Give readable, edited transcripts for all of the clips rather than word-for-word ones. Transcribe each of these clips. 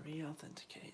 Re-authenticate.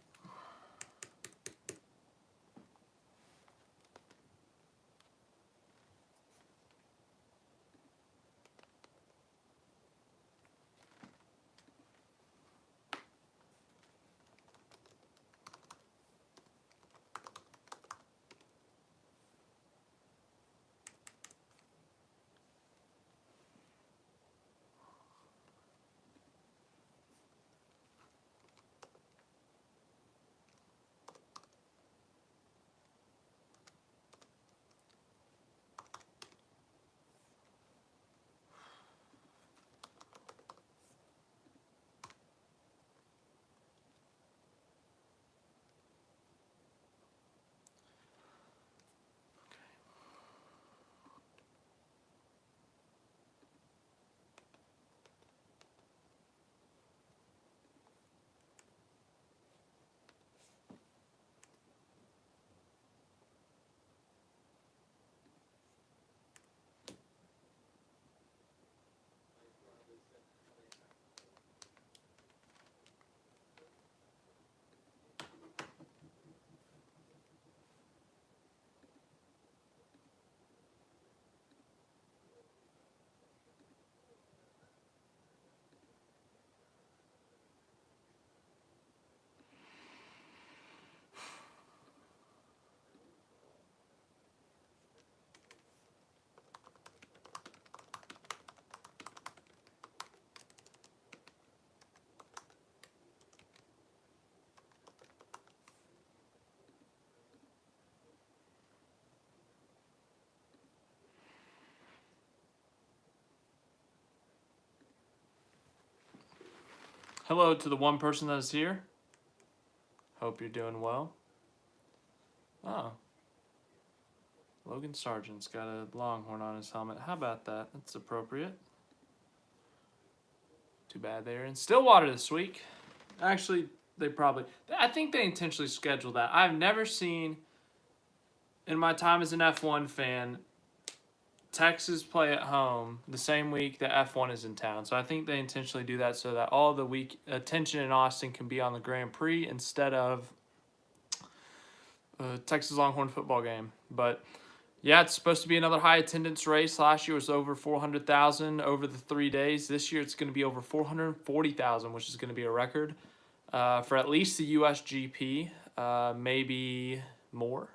Hello to the one person that is here. Hope you're doing well. Oh. Logan Sargent's got a Longhorn on his helmet. How about that? That's appropriate. Too bad they're in Stillwater this week. Actually, I think they intentionally scheduled that. I've never seen, in my time as an F1 fan, Texas play at home the same week that F1 is in town. So I think they intentionally do that so that all the week attention in Austin can be on the Grand Prix instead of a Texas Longhorn football game. But yeah, it's supposed to be another high attendance race. Last year was over 400,000 over the 3 days. This year it's going to be over 440,000, which is going to be a record for at least the US GP, maybe more,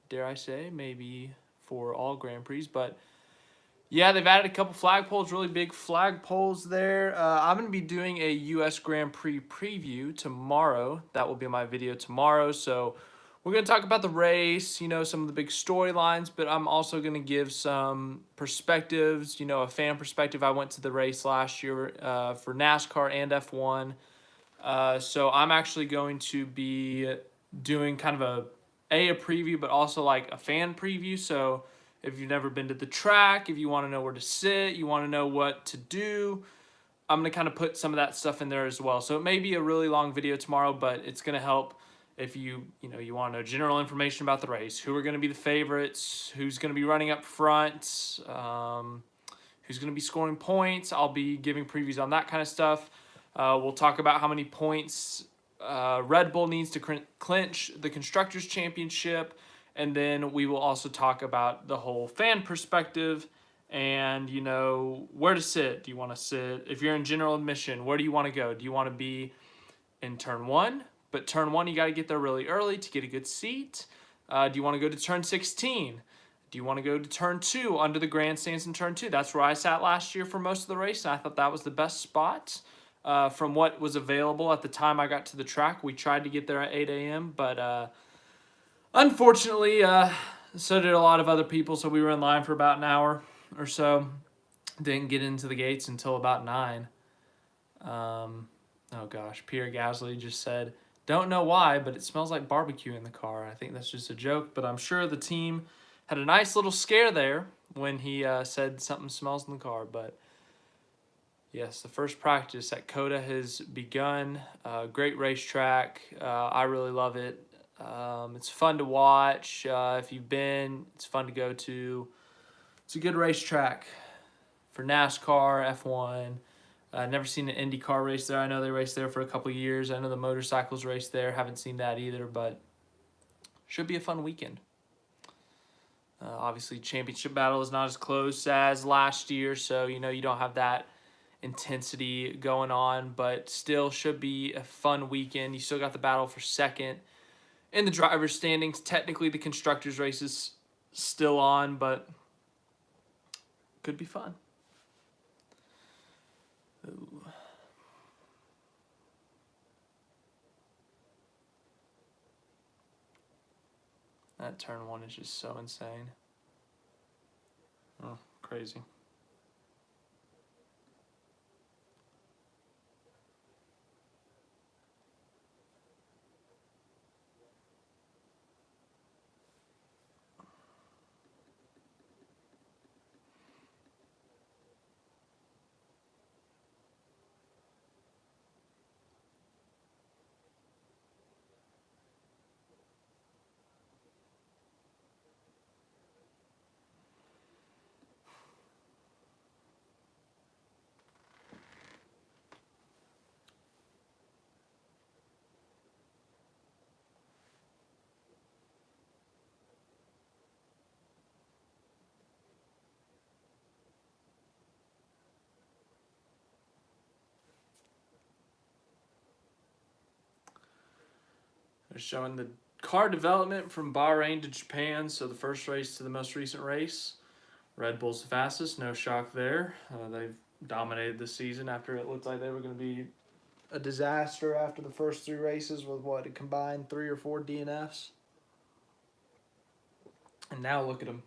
dare I say, maybe for all Grand Prix. But yeah, they've added a couple flagpoles, really big flagpoles there. I'm going to be doing a US Grand Prix preview tomorrow. That will be my video tomorrow. So we're going to talk about the race, some of the big storylines, but I'm also going to give some perspectives, a fan perspective. I went to the race last year for NASCAR and F1. So I'm actually going to be doing kind of a preview, but also like a fan preview. So if you've never been to the track, if you want to know where to sit, you want to know what to do, I'm going to kind of put some of that stuff in there as well. So it may be a really long video tomorrow, but it's going to help if you want to know general information about the race, who are going to be the favorites, who's going to be running up front, who's going to be scoring points. I'll be giving previews on that kind of stuff. We'll talk about how many points Red Bull needs to clinch the Constructors' Championship. And then we will also talk about the whole fan perspective and, where to sit. Do you want to sit? If you're in general admission, where do you want to go? Do you want to be in turn 1? But turn 1, you got to get there really early to get a good seat. Do you want to go to turn 16? Do you want to go to turn 2 under the grandstands in turn 2? That's where I sat last year for most of the race, and I thought that was the best spot from what was available at the time I got to the track. We tried to get there at 8 a.m., but unfortunately, so did a lot of other people, so we were in line for about an hour or so. Didn't get into the gates until about 9. Oh gosh, Pierre Gasly just said, don't know why, but it smells like barbecue in the car. I think that's just a joke, but I'm sure the team had a nice little scare there when he said something smells in the car. But yes, the first practice at COTA has begun. Great racetrack. I really love it. It's fun to watch. If you've been, it's fun to go to. It's a good racetrack for NASCAR, F1. Never seen an IndyCar race there. I know they raced there for a couple years. I know the motorcycles raced there. Haven't seen that either, but should be a fun weekend. Obviously, championship battle is not as close as last year, so you don't have that intensity going on, but still should be a fun weekend. You still got the battle for second in the driver's standings. Technically, the constructors' race is still on, but could be fun. Ooh. That turn one is just so insane. Oh, crazy. They're showing the car development from Bahrain to Japan. So the first race to the most recent race. Red Bull's the fastest. No shock there. They've dominated the season after it looked like they were going to be a disaster after the first 3 races with a combined 3 or 4 DNFs. And now look at them.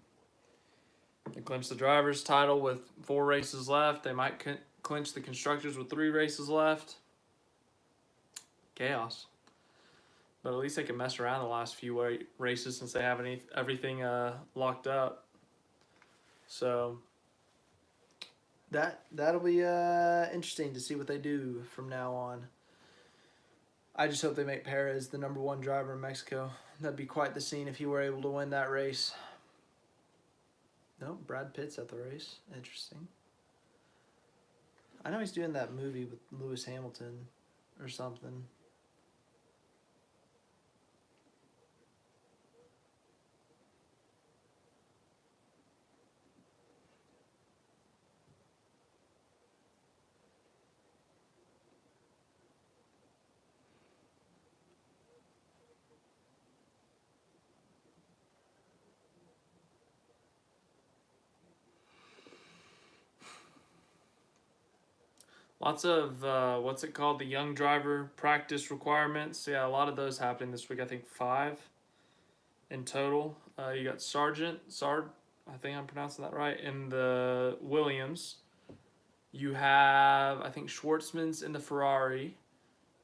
They clinched the driver's title with 4 races left. They might clinch the constructors with 3 races left. Chaos. But at least they can mess around the last few races since they have everything locked up. So that'll be interesting to see what they do from now on. I just hope they make Perez the #1 driver in Mexico. That'd be quite the scene if he were able to win that race. No, Brad Pitt's at the race. Interesting. I know he's doing that movie with Lewis Hamilton or something. Lots of, what's it called? The young driver practice requirements. Yeah, a lot of those happening this week. I think 5 in total. You got Sard, I think I'm pronouncing that right, in the Williams. You have, I think, Schwartzman's in the Ferrari.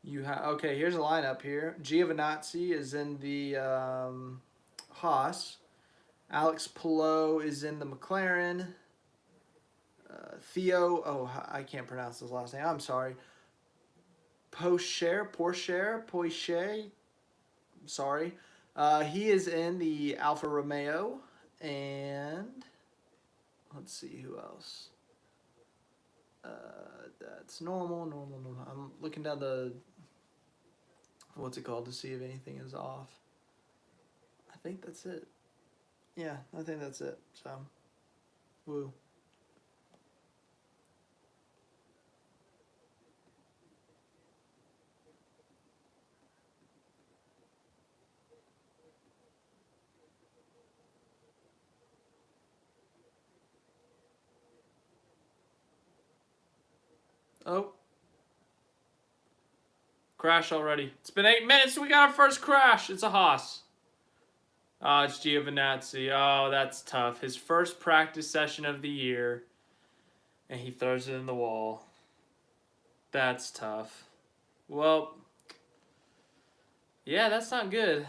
You have, okay, here's a lineup here. Giovinazzi is in the Haas. Alex Palou is in the McLaren. Theo, I can't pronounce his last name. I'm sorry. Porsche. Sorry. He is in the Alfa Romeo. And let's see who else. That's normal. I'm looking down the, what's it called, to see if anything is off. I think that's it. Yeah, I think that's it. So, woo. Oh. Crash already. It's been 8 minutes. We got our first crash. It's a Haas. Oh, it's Giovinazzi. Oh, that's tough. His first practice session of the year. And he throws it in the wall. That's tough. Well, yeah, that's not good.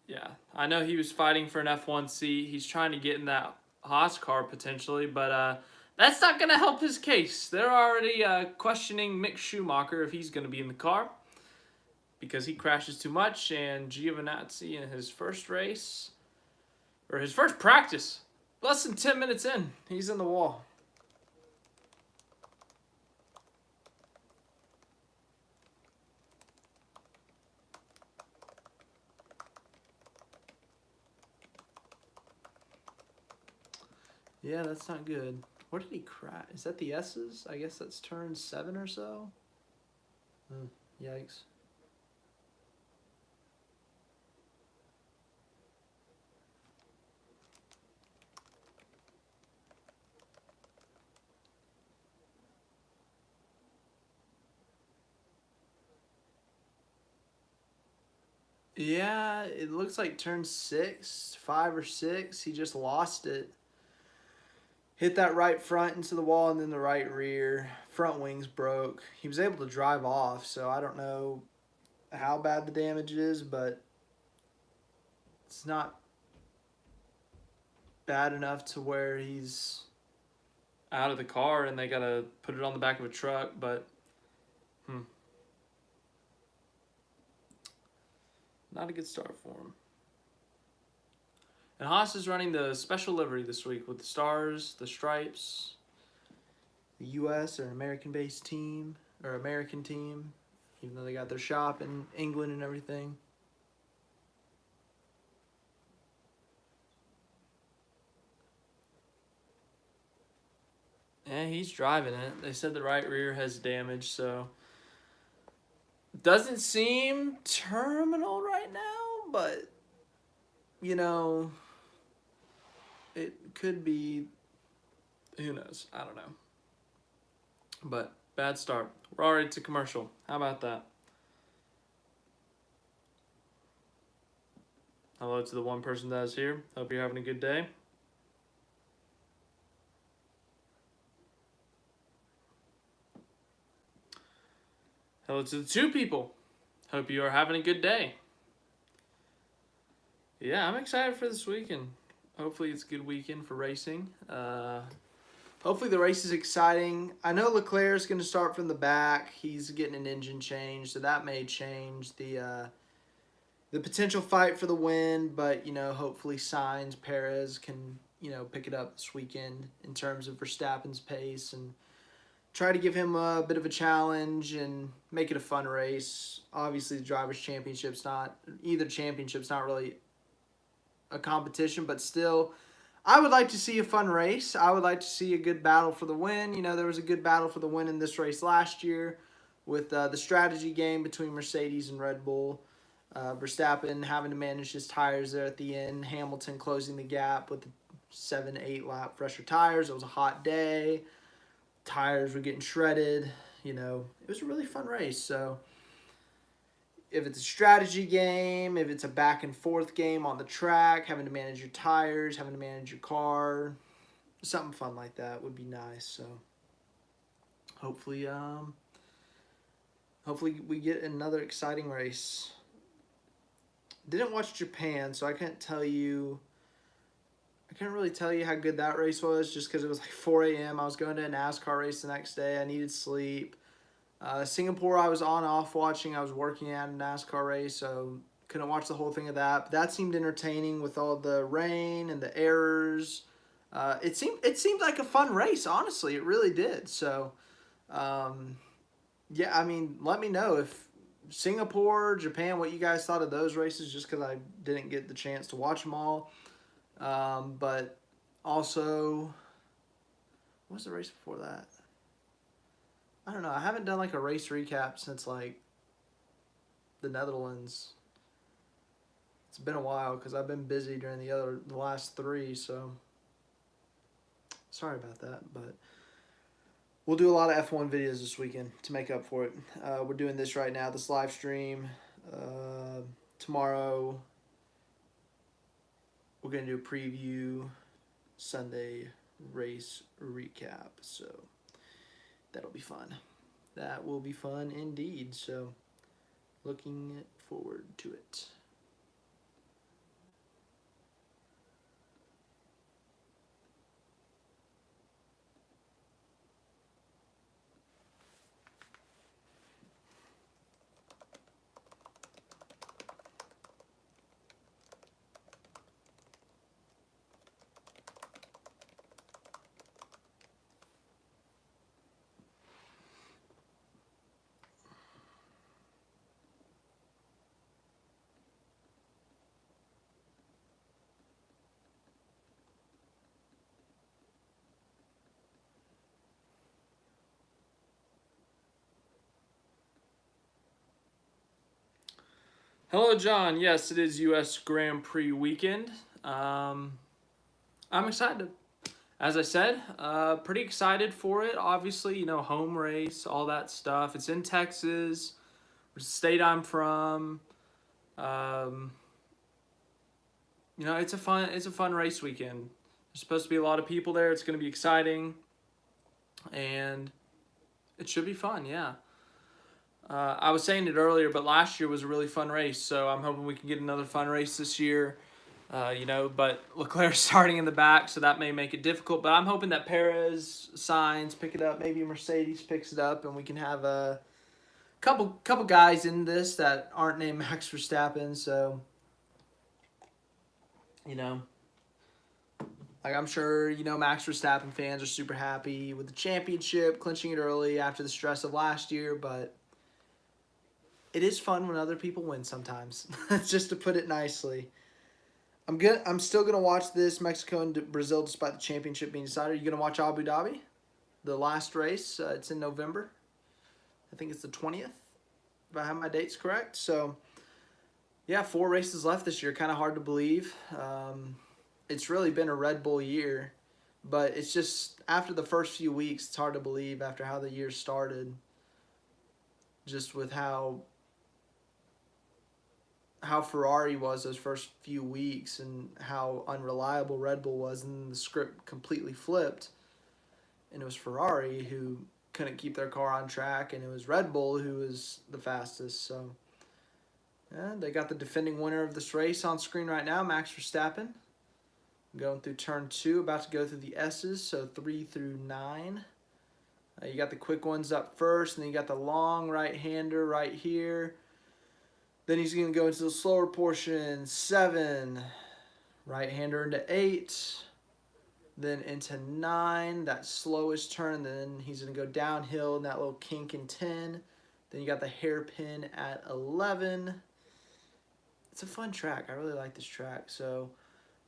Yeah, I know he was fighting for an F1 seat. He's trying to get in that Haas car potentially, but that's not going to help his case. They're already questioning Mick Schumacher if he's going to be in the car because he crashes too much, and Giovinazzi in his first race, or his first practice, less than 10 minutes in, he's in the wall. Yeah, that's not good. Where did he crash? Is that the S's? I guess that's turn 7 or so. Yikes. Yeah, it looks like turn 6, 5 or 6. He just lost it. Hit that right front into the wall and then the right rear. Front wings broke. He was able to drive off, so I don't know how bad the damage is, but it's not bad enough to where he's out of the car and they gotta put it on the back of a truck, but not a good start for him. And Haas is running the special livery this week with the stars, the stripes, the US or American-based team, or American team, even though they got their shop in England and everything. Yeah, he's driving it. They said the right rear has damage, so doesn't seem terminal right now, but you know, it could be. Who knows? I don't know. But bad start. We're already to commercial. How about that? Hello to the one person that is here. Hope you're having a good day. Hello to the 2 people. Hope you are having a good day. Yeah, I'm excited for this weekend. Hopefully it's a good weekend for racing. Hopefully the race is exciting. I know Leclerc's going to start from the back. He's getting an engine change, so that may change the potential fight for the win. But, you know, hopefully Sainz, Perez can, you know, pick it up this weekend in terms of Verstappen's pace and try to give him a bit of a challenge and make it a fun race. Obviously, the Drivers' Championship's not, either championship's not really a competition, but still, I would like to see a fun race. I would like to see a good battle for the win. You know, there was a good battle for the win in this race last year with the strategy game between Mercedes and Red Bull. Verstappen having to manage his tires there at the end. Hamilton closing the gap with the 7-8 lap fresher tires. It was a hot day. Tires were getting shredded. You know, it was a really fun race. So if it's a strategy game, if it's a back and forth game on the track, having to manage your tires, having to manage your car, something fun like that would be nice. So hopefully we get another exciting race. Didn't watch Japan, so I can't really tell you how good that race was just because it was like 4 a.m. I was going to a NASCAR race the next day. I needed sleep. Singapore, I was on-off watching. I was working at a NASCAR race, so couldn't watch the whole thing of that. But that seemed entertaining with all the rain and the errors. It seemed like a fun race, honestly. It really did. So, yeah, I mean, let me know if Singapore, Japan, what you guys thought of those races, just because I didn't get the chance to watch them all. But also, what was the race before that? I don't know. I haven't done like a race recap since like the Netherlands. It's been a while because I've been busy during the last 3, so sorry about that. But we'll do a lot of F1 videos this weekend to make up for it. We're doing this right now, this live stream. Tomorrow, we're going to do a preview, Sunday race recap. So that'll be fun. That will be fun indeed. So looking forward to it. Hello, John. Yes, it is US Grand Prix weekend. I'm excited. As I said, pretty excited for it. Obviously, home race, all that stuff. It's in Texas, which is the state I'm from. Um, it's a fun race weekend. There's supposed to be a lot of people there. It's going to be exciting, and it should be fun. Yeah. I was saying it earlier, but last year was a really fun race, so I'm hoping we can get another fun race this year. But Leclerc's starting in the back, so that may make it difficult. But I'm hoping that Perez, Sainz pick it up, maybe Mercedes picks it up, and we can have a couple guys in this that aren't named Max Verstappen. So, you know, like I'm sure Max Verstappen fans are super happy with the championship, clinching it early after the stress of last year, but it is fun when other people win sometimes. Just to put it nicely. I'm still gonna watch this Mexico and Brazil despite the championship being decided. Are you gonna watch Abu Dhabi, the last race? It's in November. I think it's the 20th, if I have my dates correct. So, yeah, 4 races left this year. Kind of hard to believe. It's really been a Red Bull year, but it's just after the first few weeks, it's hard to believe after how the year started. Just with how Ferrari was those first few weeks and how unreliable Red Bull was, and then the script completely flipped, and it was Ferrari who couldn't keep their car on track, and it was Red Bull who was the fastest. So, yeah, they got the defending winner of this race on screen right now, Max Verstappen, going through turn 2, about to go through the S's, so 3 through 9. You got the quick ones up first, and then you got the long right-hander right here. Then he's going to go into the slower portion, 7, right-hander into 8, then into 9, that slowest turn, then he's going to go downhill in that little kink in 10. Then you got the hairpin at 11. It's a fun track. I really like this track. So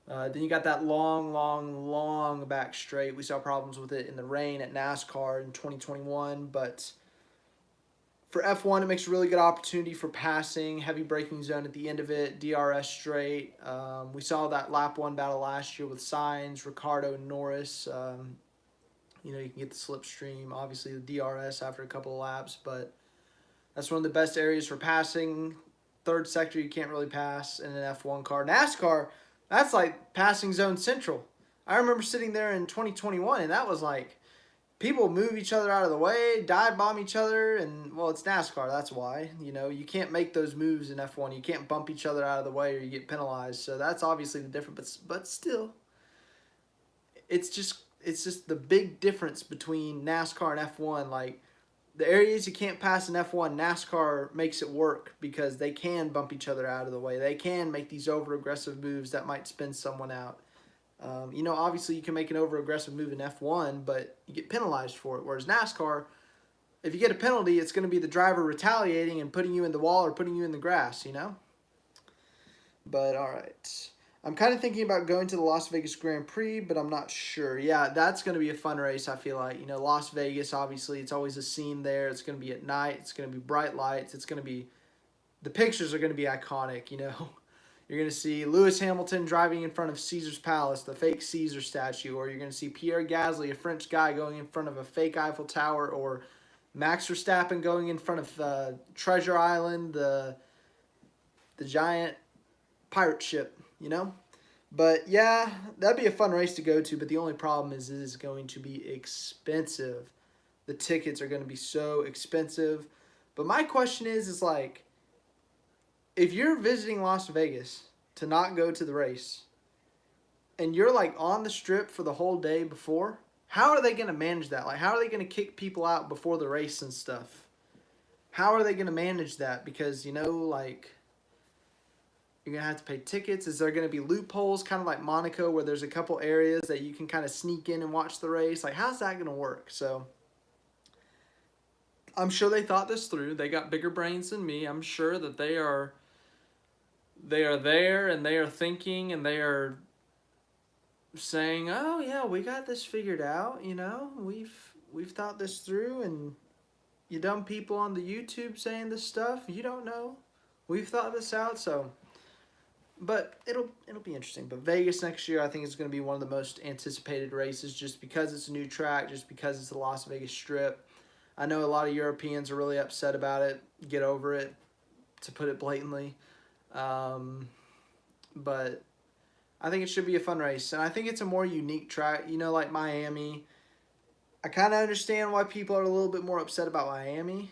then you got that long back straight. We saw problems with it in the rain at NASCAR in 2021, but for F1, it makes a really good opportunity for passing, heavy braking zone at the end of it, DRS straight. We saw that lap 1 battle last year with Sainz, Ricciardo, and Norris. You can get the slipstream, obviously the DRS after a couple of laps, but that's one of the best areas for passing. Third sector, you can't really pass in an F1 car. NASCAR, that's like passing zone central. I remember sitting there in 2021, and that was like, people move each other out of the way, dive bomb each other, and, well, it's NASCAR, that's why. You can't make those moves in F1. You can't bump each other out of the way or you get penalized. So that's obviously the difference, but still, it's just the big difference between NASCAR and F1. Like, the areas you can't pass in F1, NASCAR makes it work because they can bump each other out of the way. They can make these over-aggressive moves that might spin someone out. Obviously you can make an over-aggressive move in F1, but you get penalized for it. Whereas NASCAR, if you get a penalty, it's going to be the driver retaliating and putting you in the wall or putting you in the grass, But, all right. I'm kind of thinking about going to the Las Vegas Grand Prix, but I'm not sure. Yeah, that's going to be a fun race, I feel like. Las Vegas, obviously, it's always a scene there. It's going to be at night. It's going to be bright lights. The pictures are going to be iconic, You're going to see Lewis Hamilton driving in front of Caesar's Palace, the fake Caesar statue, or you're going to see Pierre Gasly, a French guy, going in front of a fake Eiffel Tower, or Max Verstappen going in front of Treasure Island, the giant pirate ship, But, yeah, that'd be a fun race to go to, but the only problem is it is going to be expensive. The tickets are going to be so expensive. But my question is like, if you're visiting Las Vegas to not go to the race, and you're like on the strip for the whole day before, how are they going to manage that? Like, how are they going to kick people out before the race and stuff? How are they going to manage that? Because, you're going to have to pay tickets. Is there going to be loopholes, kind of like Monaco, where there's a couple areas that you can kind of sneak in and watch the race? Like, how's that going to work? So, I'm sure they thought this through. They got bigger brains than me. I'm sure that they are there and they are thinking and they are saying, "Oh yeah, we got this figured out. We've thought this through." And you dumb people on the YouTube saying this stuff, you don't know we've thought this out. So, but it'll be interesting. But Vegas next year, I think is going to be one of the most anticipated races, just because it's a new track, just because it's the Las Vegas Strip. I know a lot of Europeans are really upset about it. Get over it, to put it blatantly. Um, but I think it should be a fun race, and I think it's a more unique track. You know, like Miami. I kind of understand why people are a little bit more upset about Miami.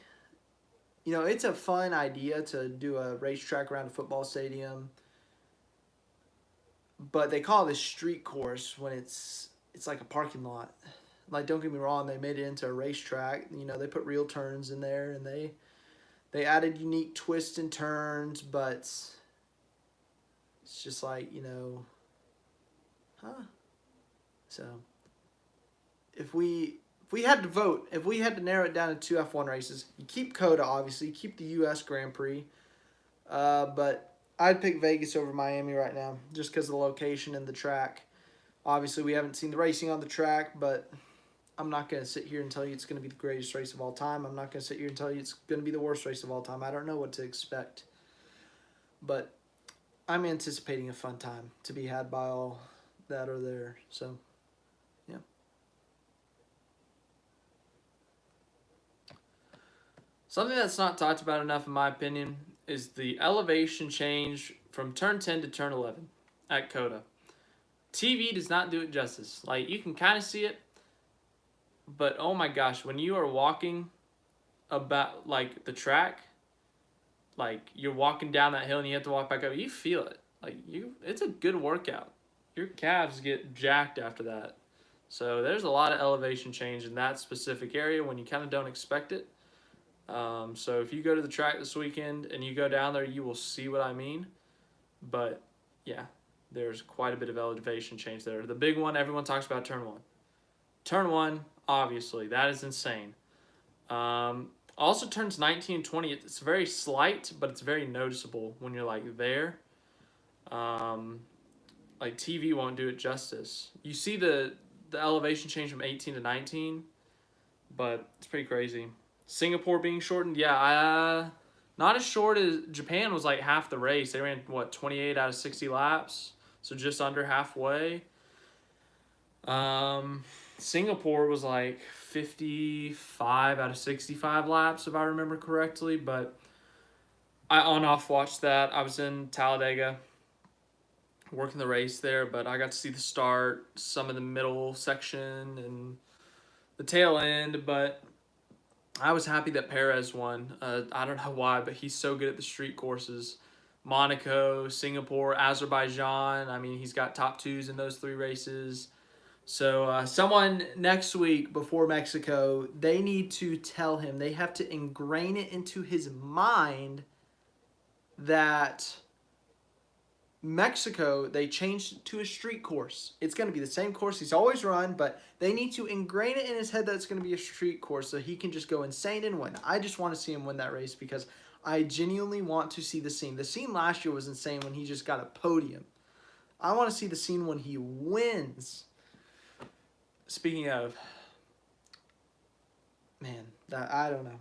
You know, it's a fun idea to do a racetrack around a football stadium, but they call it a street course when it's like a parking lot. Like, don't get me wrong, they made it into a racetrack. You know, they put real turns in there, and they added unique twists and turns, but it's just like, huh? So if we had to vote, if we had to narrow it down to two F1 races, you keep COTA, obviously, you keep the US Grand Prix, but I'd pick Vegas over Miami right now, just because of the location and the track. Obviously, we haven't seen the racing on the track, but I'm not going to sit here and tell you it's going to be the greatest race of all time. I'm not going to sit here and tell you it's going to be the worst race of all time. I don't know what to expect. But I'm anticipating a fun time to be had by all that are there. So, yeah. Something that's not talked about enough, in my opinion, is the elevation change from turn 10 to turn 11 at COTA. TV does not do it justice. Like, you can kind of see it, but oh my gosh, when you are walking about, like, the track, like, you're walking down that hill and you have to walk back up, you feel it. Like, it's a good workout. Your calves get jacked after that. So there's a lot of elevation change in that specific area when you kind of don't expect it. So if you go to the track this weekend and you go down there, you will see what I mean. But yeah, there's quite a bit of elevation change there. The big one everyone talks about, turn 1. Turn 1, obviously, that is insane. Also turns 19 and 20, it's very slight, but it's very noticeable when you're like there. Like, TV won't do it justice. You see the elevation change from 18 to 19, but it's pretty crazy. Singapore being shortened, yeah, not as short as Japan was, like half the race. They ran 28 out of 60 laps, so just under halfway. Singapore was like 55 out of 65 laps, if I remember correctly, but I on-off watched that. I was in Talladega working the race there, but I got to see the start, some of the middle section, and the tail end, but I was happy that Perez won. I don't know why, but he's so good at the street courses. Monaco, Singapore, Azerbaijan. I mean, he's got top 2s in those 3 races. So someone next week before Mexico, they need to tell him, they have to ingrain it into his mind that Mexico, they changed it to a street course. It's going to be the same course he's always run, but they need to ingrain it in his head that it's going to be a street course so he can just go insane and win. I just want to see him win that race because I genuinely want to see the scene. The scene last year was insane when he just got a podium. I want to see the scene when he wins. Speaking of, man, I don't know.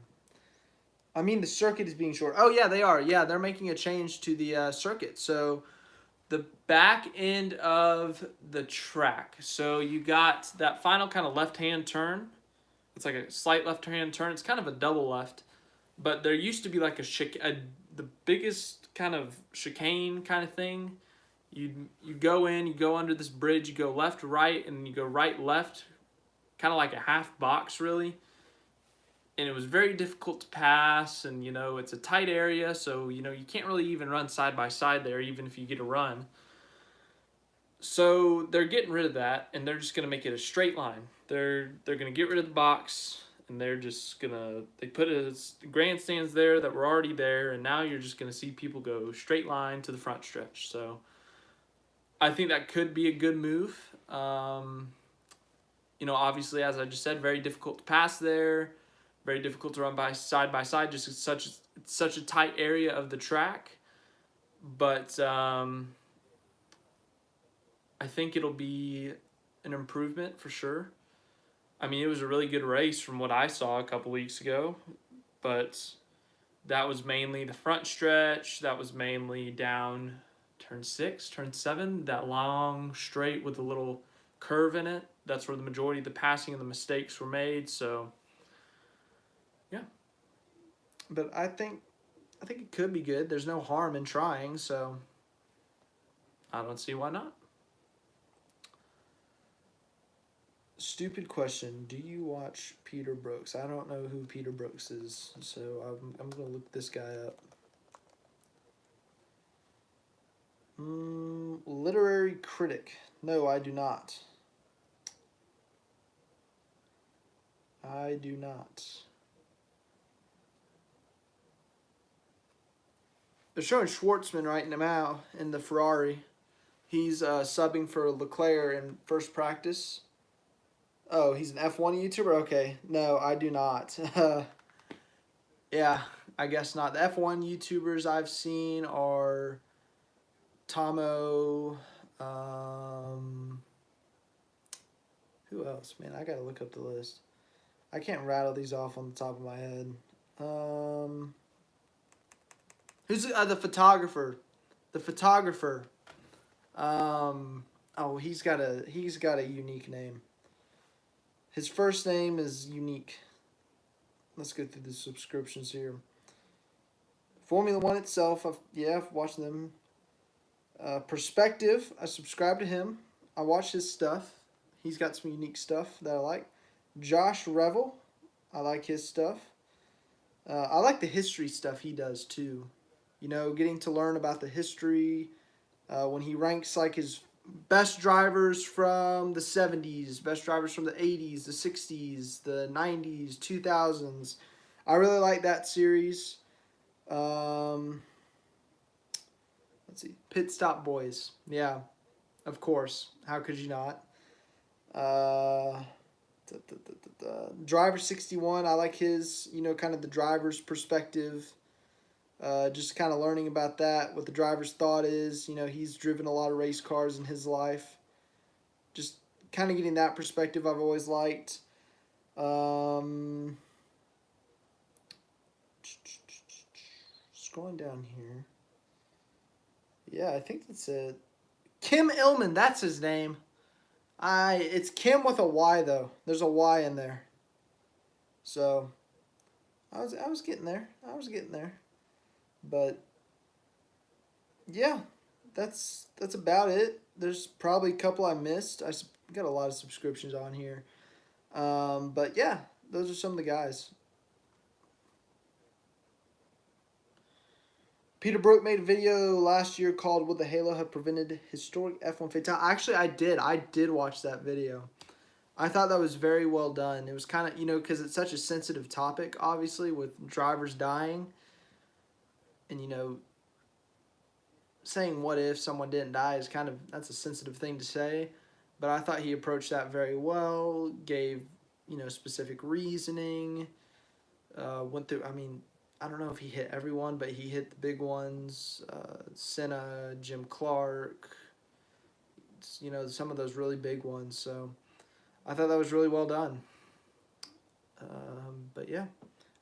I mean, the circuit is being short. Oh, yeah, they are. Yeah, they're making a change to the circuit. So the back end of the track. So you got that final kind of left-hand turn. It's like a slight left-hand turn. It's kind of a double left. But there used to be like the biggest kind of chicane kind of thing. You go in, you go under this bridge, you go left, right, and you go right, left. Kind of like a half box, really. And it was very difficult to pass, and it's a tight area, so you can't really even run side by side there, even if you get a run. So they're getting rid of that, and they're just gonna make it a straight line. They're gonna get rid of the box, and they're just gonna they put grandstands there that were already there, and now you're just gonna see people go straight line to the front stretch. So I think that could be a good move. Obviously, as I just said, very difficult to pass there. Very difficult to run by side, just it's such a tight area of the track. But I think it'll be an improvement for sure. I mean, it was a really good race from what I saw a couple weeks ago. But that was mainly the front stretch. That was mainly down turn 6, turn 7, that long straight with a little curve in it. That's where the majority of the passing and the mistakes were made. So, yeah. But I think it could be good. There's no harm in trying, so I don't see why not. stupid question. Do you watch Peter Brooks? I don't know who Peter Brooks is, so I'm going to look this guy up. Literary critic. No, I do not. I do not. They're showing Schwartzman right now in the Ferrari. He's subbing for Leclerc in first practice. Oh, he's an F1 YouTuber? Okay. No, I do not. Yeah, I guess not. The F1 YouTubers I've seen are Tomo. Who else? Man, I gotta look up the list. I can't rattle these off on the top of my head. Who's the photographer? The photographer. Oh, he's got a unique name. His first name is unique. Let's go through the subscriptions here. Formula One itself, I've watched them. Perspective, I subscribe to him. I watch his stuff. He's got some unique stuff that I like. Josh Revel, I like his stuff. I like the history stuff he does too. You know, getting to learn about the history. When he ranks like his best drivers from the 70s, best drivers from the 80s, the 60s, the 90s, 2000s. I really like that series. Let's see. Pit Stop Boys. Yeah, of course. How could you not? Driver 61. I like his, kind of the driver's perspective. Just kind of learning about that, what the driver's thought is. He's driven a lot of race cars in his life. Just kind of getting that perspective I've always liked. Scrolling down here. Yeah, I think that's it. Kim Illman, that's his name. It's Kim with a Y though. There's a Y in there. So I was getting there. But yeah, that's about it. There's probably a couple I missed. I got a lot of subscriptions on here. But yeah, those are some of the guys. Peter Brook made a video last year called "Would the Halo Have Prevented Historic F1 Fatality?" Actually, I did watch that video. I thought that was very well done. It was kind of, because it's such a sensitive topic, obviously, with drivers dying. And, saying what if someone didn't die is that's a sensitive thing to say. But I thought he approached that very well, gave, specific reasoning, went through, I don't know if he hit everyone, but he hit the big ones, Senna, Jim Clark, some of those really big ones. So I thought that was really well done. But yeah,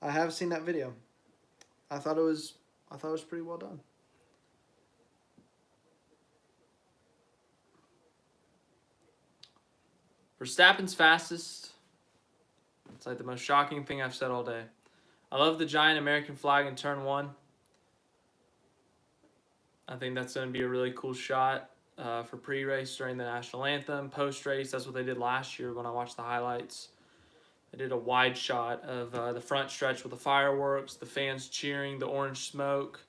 I have seen that video. I thought it was pretty well done. Verstappen's fastest. It's like the most shocking thing I've said all day. I love the giant American flag in turn 1. I think that's going to be a really cool shot for pre-race during the national anthem. Post-race, that's what they did last year when I watched the highlights. They did a wide shot of the front stretch with the fireworks, the fans cheering, the orange smoke.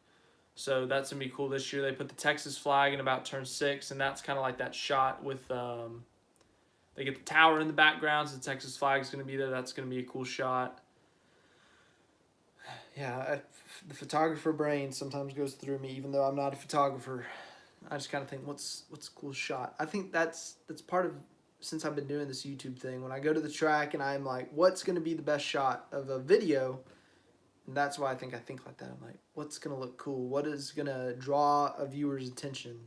So that's going to be cool this year. They put the Texas flag in about turn 6, and that's kind of like that shot with... they get the tower in the background, so the Texas flag is going to be there. That's going to be a cool shot. Yeah, the photographer brain sometimes goes through me, even though I'm not a photographer. I just kind of think, what's a cool shot? I think that's part of, since I've been doing this YouTube thing, when I go to the track and I'm like, what's going to be the best shot of a video? And that's why I think like that. I'm like, what's going to look cool? What is going to draw a viewer's attention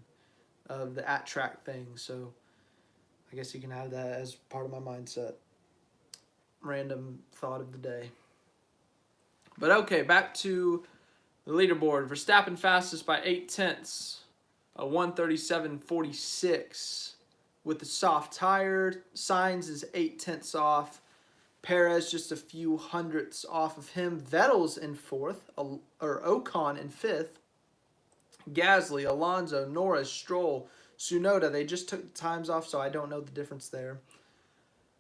of the at-track thing? So I guess you can have that as part of my mindset. Random thought of the day. But okay, back to The leaderboard, Verstappen fastest by 0.8, a 1:37.46 with the soft tire. Sainz is 0.8 off. Perez just a few hundredths off of him. Vettel's in fourth, or Ocon in fifth. Gasly, Alonso, Norris, Stroll, Tsunoda. They just took the times off, so I don't know the difference there.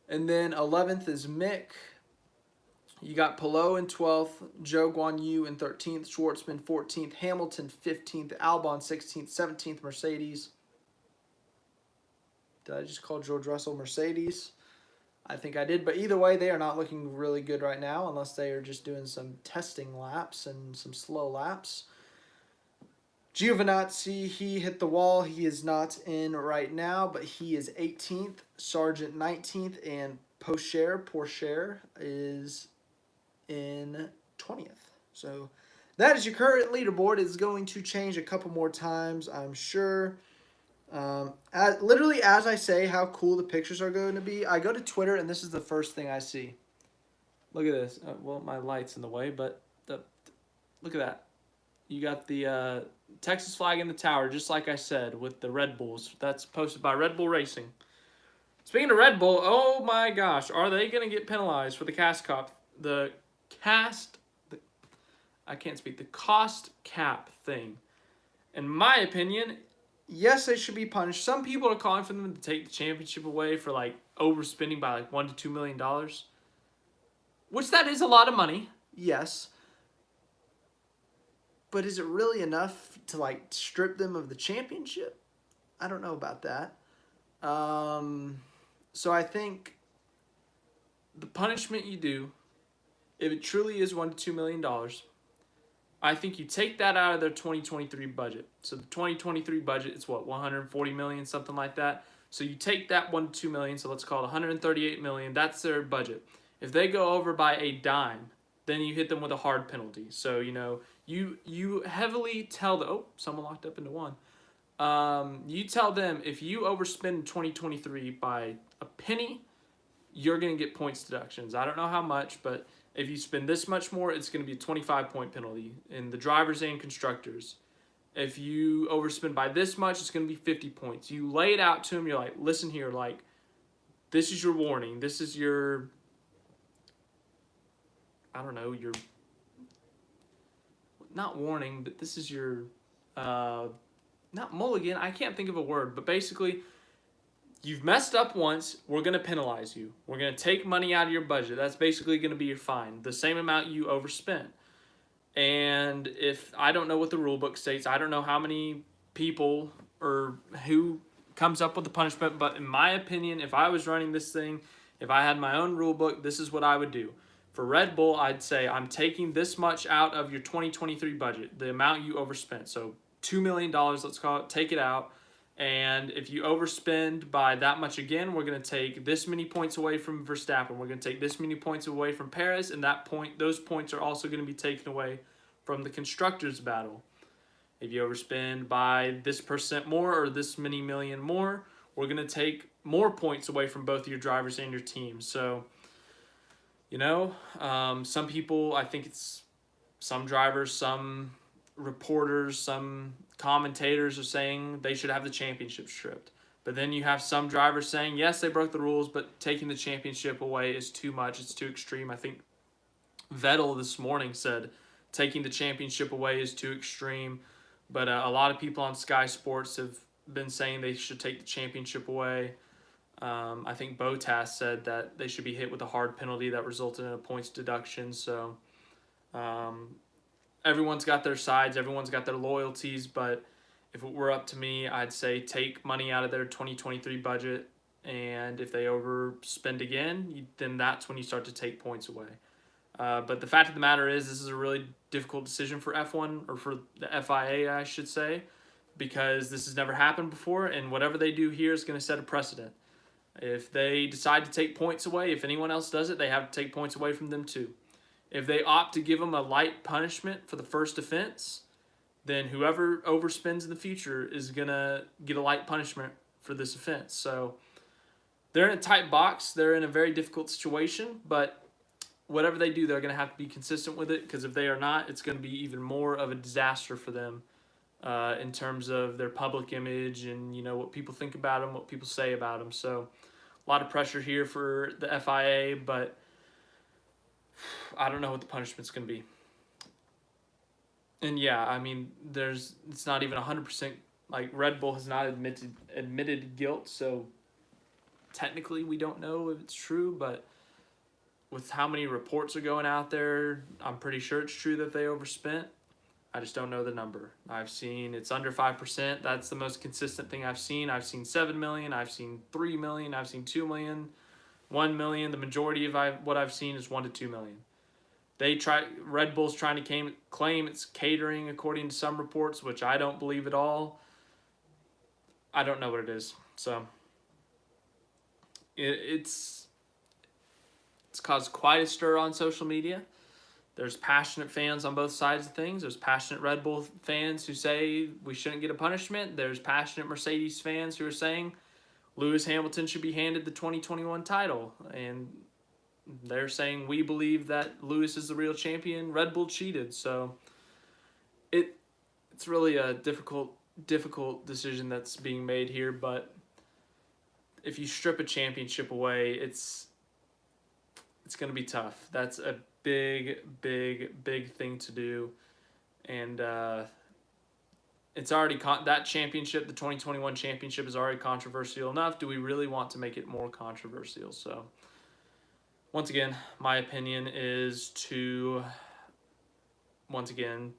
And then 11th is Mick. You got Palou in 12th, Zhou Guanyu in 13th, Schwartzman 14th, Hamilton 15th, Albon 16th, 17th, Mercedes. Did I just call George Russell Mercedes? I think I did, but either way, they are not looking really good right now unless they are just doing some testing laps and some slow laps. Giovinazzi, he hit the wall. He is not in right now, but he is 18th, Sargent 19th, and Pourchaire is in 20th. So that is your current leaderboard. It's going to change a couple more times, I'm sure. Literally, as I say how cool the pictures are going to be, I go to Twitter, and this is the first thing I see. Look at this. Well, my light's in the way, but look at that. You got the Texas flag in the tower, just like I said, with the Red Bulls. That's posted by Red Bull Racing. Speaking of Red Bull, oh my gosh, are they going to get penalized for the cost cap thing? In my opinion, yes, they should be punished. Some people are calling for them to take the championship away for like overspending by like $1 to $2 million, which that is a lot of money. Yes. But is it really enough to like strip them of the championship? I don't know about that. So I think the punishment you do, if it truly is $1 to $2 million, I think you take that out of their 2023 budget. So the 2023 budget is what, 140 million, something like that. So you take that $1 to $2 million, so let's call it 138 million. That's their budget. If they go over by a dime, then you hit them with a hard penalty. So you heavily tell them. Oh, someone locked up into one. You tell them if you overspend in 2023 by a penny, you're gonna get points deductions. I don't know how much, but if you spend this much more, it's going to be a 25-point penalty in the drivers and constructors. If you overspend by this much, it's going to be 50 points. You lay it out to them. You're like, listen here, like, this is your warning. This is your, I don't know, your, not warning, but this is your, not mulligan. I can't think of a word, but basically, you've messed up once, we're going to penalize you. We're going to take money out of your budget. That's basically going to be your fine. The same amount you overspent. And if I don't know what the rule book states, I don't know how many people or who comes up with the punishment, but in my opinion, if I was running this thing, if I had my own rule book, this is what I would do. For Red Bull, I'd say I'm taking this much out of your 2023 budget, the amount you overspent. So $2 million, let's call it, take it out. And if you overspend by that much again, we're going to take this many points away from Verstappen. We're going to take this many points away from Perez, and those points are also going to be taken away from the constructors' battle. If you overspend by this percent more or this many million more, we're going to take more points away from both your drivers and your team. So, some people, I think it's some drivers, some reporters, some commentators are saying they should have the championship stripped. But then you have some drivers saying, yes, they broke the rules, but taking the championship away is too much. It's too extreme. I think Vettel this morning said taking the championship away is too extreme. But a lot of people on Sky Sports have been saying they should take the championship away. I think Bottas said that they should be hit with a hard penalty that resulted in a points deduction. So everyone's got their sides, everyone's got their loyalties, but if it were up to me, I'd say take money out of their 2023 budget, and if they overspend again, then that's when you start to take points away. But the fact of the matter is, this is a really difficult decision for F1, or for the FIA, I should say, because this has never happened before, and whatever they do here is going to set a precedent. If they decide to take points away, if anyone else does it, they have to take points away from them too. If they opt to give them a light punishment for the first offense, then whoever overspends in the future is going to get a light punishment for this offense. So they're in a tight box. They're in a very difficult situation, but whatever they do, they're going to have to be consistent with it, because if they are not, it's going to be even more of a disaster for them in terms of their public image and, you know, what people think about them, what people say about them. So a lot of pressure here for the FIA, but I don't know what the punishment's going to be. And yeah, I mean, it's not even 100%, like Red Bull has not admitted guilt, so technically we don't know if it's true, but with how many reports are going out there, I'm pretty sure it's true that they overspent. I just don't know the number. I've seen it's under 5%. That's the most consistent thing I've seen. I've seen 7 million, I've seen 3 million, I've seen 2 million, 1 million. The majority of what I've seen is 1 to 2 million. Red Bull's trying to claim it's catering according to some reports, which I don't believe at all. I don't know what it is. So it's caused quite a stir on social media. There's passionate fans on both sides of things. There's passionate Red Bull fans who say we shouldn't get a punishment. There's passionate Mercedes fans who are saying Lewis Hamilton should be handed the 2021 title. And they're saying we believe that Lewis is the real champion. Red Bull cheated. So it's really a difficult decision that's being made here. But if you strip a championship away, it's going to be tough. That's a big thing to do. And it's already that championship, the 2021 championship, is already controversial enough. Do we really want to make it more controversial? So once again, my opinion is to, once again,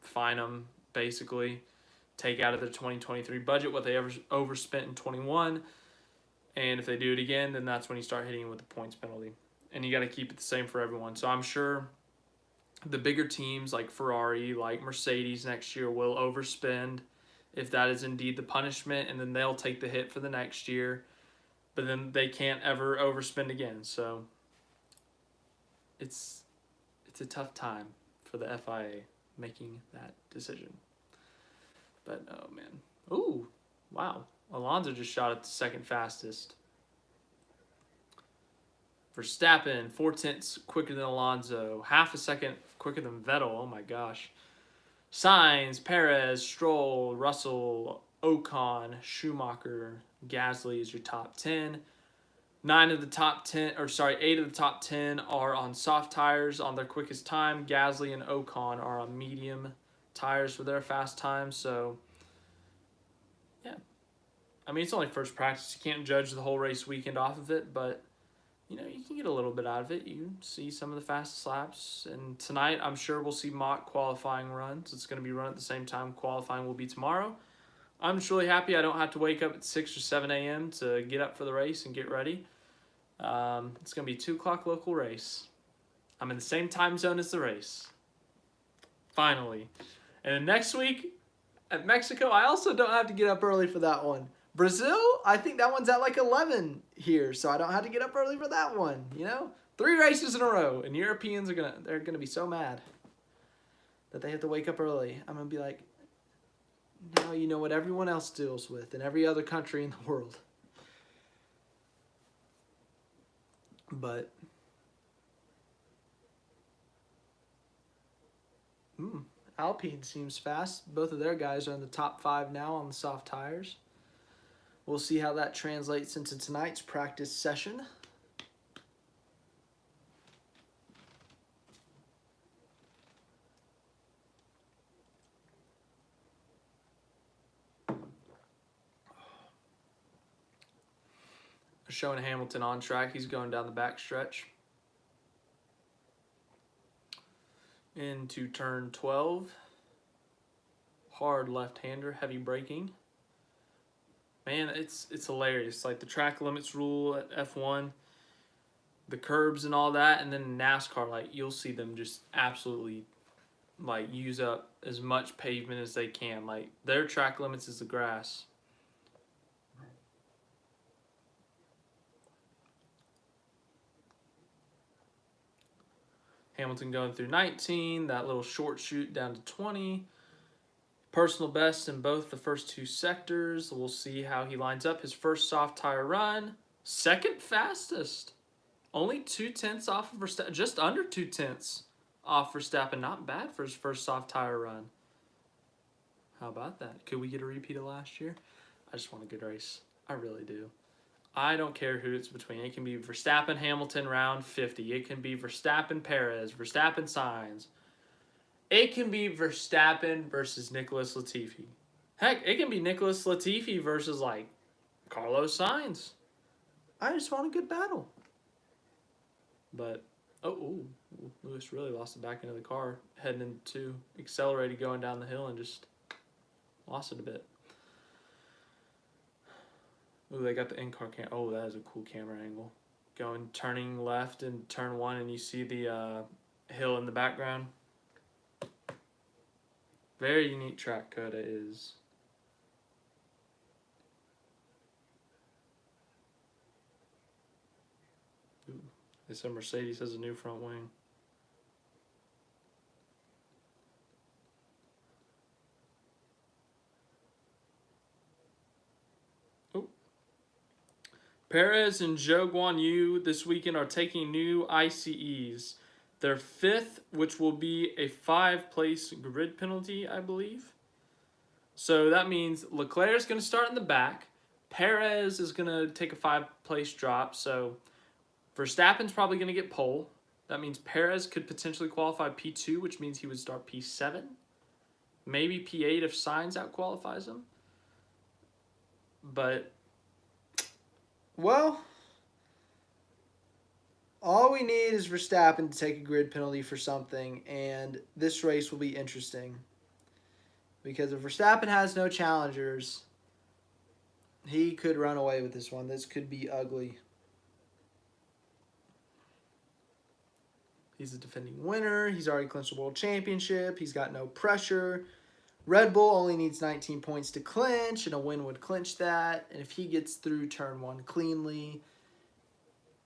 fine them, basically. Take out of the 2023 budget what they ever overspent in 21. And if they do it again, then that's when you start hitting with the points penalty. And you got to keep it the same for everyone. So I'm sure the bigger teams like Ferrari, like Mercedes next year will overspend if that is indeed the punishment, and then they'll take the hit for the next year. But then they can't ever overspend again. So it's a tough time for the FIA making that decision. But oh man. Ooh, wow. Alonso just shot it the second fastest. Verstappen, 4/10 quicker than Alonso. Half a second quicker than Vettel. Oh my gosh. Sainz, Perez, Stroll, Russell, Ocon, Schumacher, Gasly is your top 10. 8 of the top 10 are on soft tires on their quickest time. Gasly and Ocon are on medium tires for their fast times. So, yeah. I mean, it's only first practice. You can't judge the whole race weekend off of it, but you know, you can get a little bit out of it. You see some of the fastest laps. And tonight, I'm sure we'll see mock qualifying runs. It's going to be run at the same time qualifying will be tomorrow. I'm just really happy I don't have to wake up at 6 or 7 a.m. to get up for the race and get ready. It's going to be a 2 o'clock local race. I'm in the same time zone as the race. Finally. And then next week at Mexico, I also don't have to get up early for that one. Brazil, I think that one's at like 11 here, so I don't have to get up early for that one, you know? 3 races in a row, and Europeans they're gonna be so mad that they have to wake up early. I'm gonna be like, now you know what everyone else deals with in every other country in the world. But Alpine seems fast. Both of their guys are in the top 5 now on the soft tires. We'll see how that translates into tonight's practice session. Showing Hamilton on track. He's going down the back stretch. Into turn 12. Hard left-hander, heavy braking. Man, it's hilarious. Like the track limits rule at F1, the curbs and all that, and then NASCAR, like you'll see them just absolutely like use up as much pavement as they can. Like their track limits is the grass. Hamilton going through 19, that little short shoot down to 20. Personal best in both the first 2 sectors. We'll see how he lines up his first soft tire run. Second fastest. Only 2/10 off of Verstappen, just under 2/10 off Verstappen. Not bad for his first soft tire run. How about that? Could we get a repeat of last year? I just want a good race. I really do. I don't care who it's between. It can be Verstappen, Hamilton, round 50. It can be Verstappen, Perez, Verstappen, Sainz. It can be Verstappen versus Nicholas Latifi. Heck, it can be Nicholas Latifi versus, like, Carlos Sainz. I just want a good battle. But, Lewis really lost the back end of the car, heading into, accelerated going down the hill and just lost it a bit. Ooh, they got the in-car cam. Oh, that is a cool camera angle. Turning left in turn 1, and you see the hill in the background. Very unique track, Coda is. Ooh, they said Mercedes has a new front wing. Perez and Zhou Guanyu this weekend are taking new ICEs. Their 5th, which will be a 5-place grid penalty, I believe. So that means Leclerc is going to start in the back. Perez is going to take a 5-place drop. So Verstappen's probably going to get pole. That means Perez could potentially qualify P2, which means he would start P7. Maybe P8 if Sainz out-qualifies him. But... well, all we need is Verstappen to take a grid penalty for something, and this race will be interesting. Because if Verstappen has no challengers, he could run away with this one. This could be ugly. He's a defending winner. He's already clinched the world championship. He's got no pressure. Red Bull only needs 19 points to clinch, and a win would clinch that. And if he gets through turn 1 cleanly,